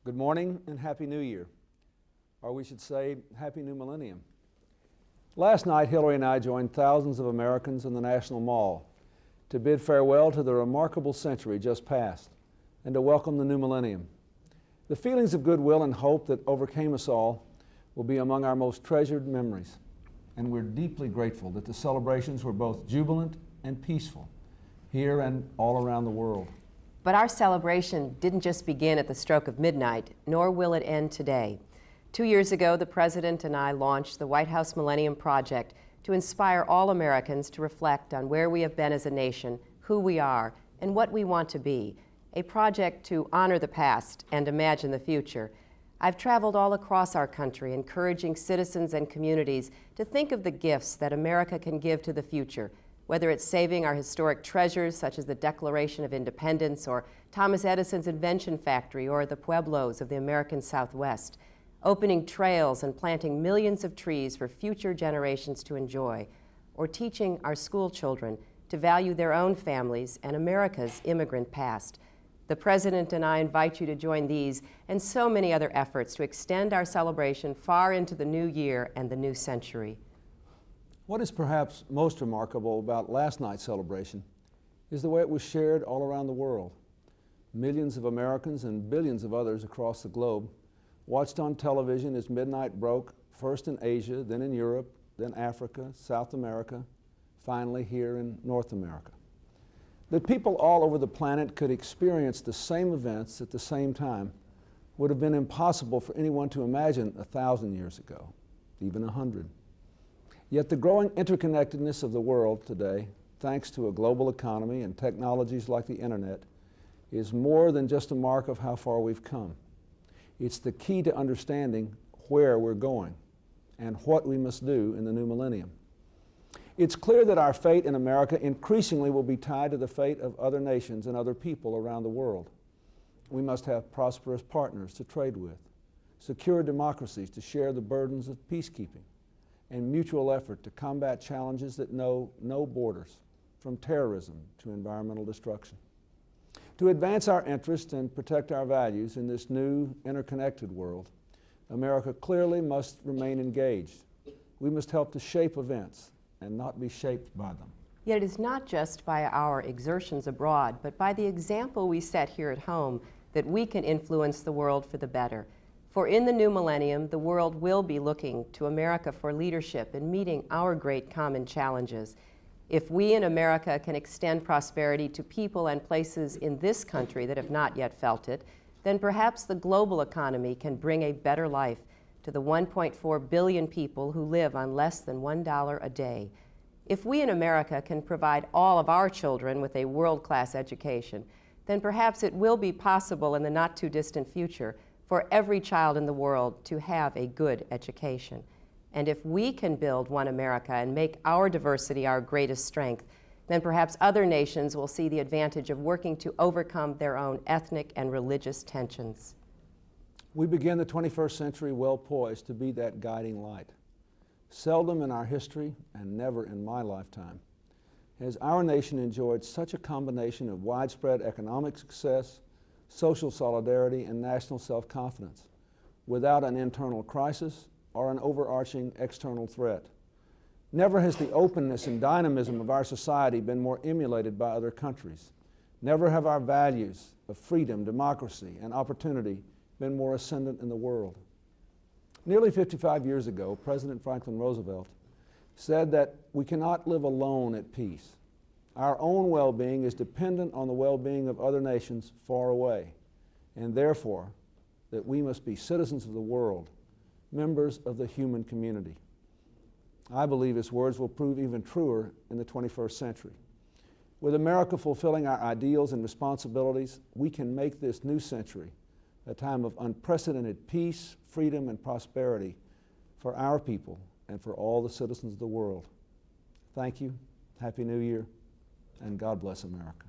Good morning and Happy New Year, or we should say Happy New Millennium. Last night, Hillary and I joined thousands of Americans in the National Mall to bid farewell to the remarkable century just past and to welcome the new millennium. The feelings of goodwill and hope that overcame us all will be among our most treasured memories, and we're deeply grateful that the celebrations were both jubilant and peaceful here and all around the world. But our celebration didn't just begin at the stroke of midnight, nor will it end today. 2 years ago, the President and I launched the White House Millennium Project to inspire all Americans to reflect on where we have been as a nation, who we are, and what we want to be. A project to honor the past and imagine the future. I've traveled all across our country, encouraging citizens and communities to think of the gifts that America can give to the future, whether it's saving our historic treasures such as the Declaration of Independence or Thomas Edison's invention factory or the pueblos of the American Southwest, opening trails and planting millions of trees for future generations to enjoy, or teaching our school children to value their own families and America's immigrant past. The President and I invite you to join these and so many other efforts to extend our celebration far into the new year and the new century. What is perhaps most remarkable about last night's celebration is the way it was shared all around the world. Millions of Americans and billions of others across the globe watched on television as midnight broke, first in Asia, then in Europe, then Africa, South America, finally here in North America. That people all over the planet could experience the same events at the same time would have been impossible for anyone to imagine 1,000 years ago, even 100. Yet the growing interconnectedness of the world today, thanks to a global economy and technologies like the internet, is more than just a mark of how far we've come. It's the key to understanding where we're going and what we must do in the new millennium. It's clear that our fate in America increasingly will be tied to the fate of other nations and other people around the world. We must have prosperous partners to trade with, secure democracies to share the burdens of peacekeeping, and mutual effort to combat challenges that know no borders, from terrorism to environmental destruction. To advance our interests and protect our values in this new, interconnected world, America clearly must remain engaged. We must help to shape events and not be shaped by them. Yet it is not just by our exertions abroad, but by the example we set here at home that we can influence the world for the better. For in the new millennium, the world will be looking to America for leadership in meeting our great common challenges. If we in America can extend prosperity to people and places in this country that have not yet felt it, then perhaps the global economy can bring a better life to the 1.4 billion people who live on less than $1 a day. If we in America can provide all of our children with a world-class education, then perhaps it will be possible in the not-too-distant future for every child in the world to have a good education. And if we can build one America and make our diversity our greatest strength, then perhaps other nations will see the advantage of working to overcome their own ethnic and religious tensions. We begin the 21st century well poised to be that guiding light. Seldom in our history, and never in my lifetime, has our nation enjoyed such a combination of widespread economic success, social solidarity, and national self-confidence without an internal crisis or an overarching external threat. Never has the openness and dynamism of our society been more emulated by other countries. Never have our values of freedom, democracy, and opportunity been more ascendant in the world. Nearly 55 years ago, President Franklin Roosevelt said that we cannot live alone at peace. Our own well-being is dependent on the well-being of other nations far away, and therefore that we must be citizens of the world, members of the human community. I believe his words will prove even truer in the 21st century. With America fulfilling our ideals and responsibilities, we can make this new century a time of unprecedented peace, freedom, and prosperity for our people and for all the citizens of the world. Thank you. Happy New Year. And God bless America.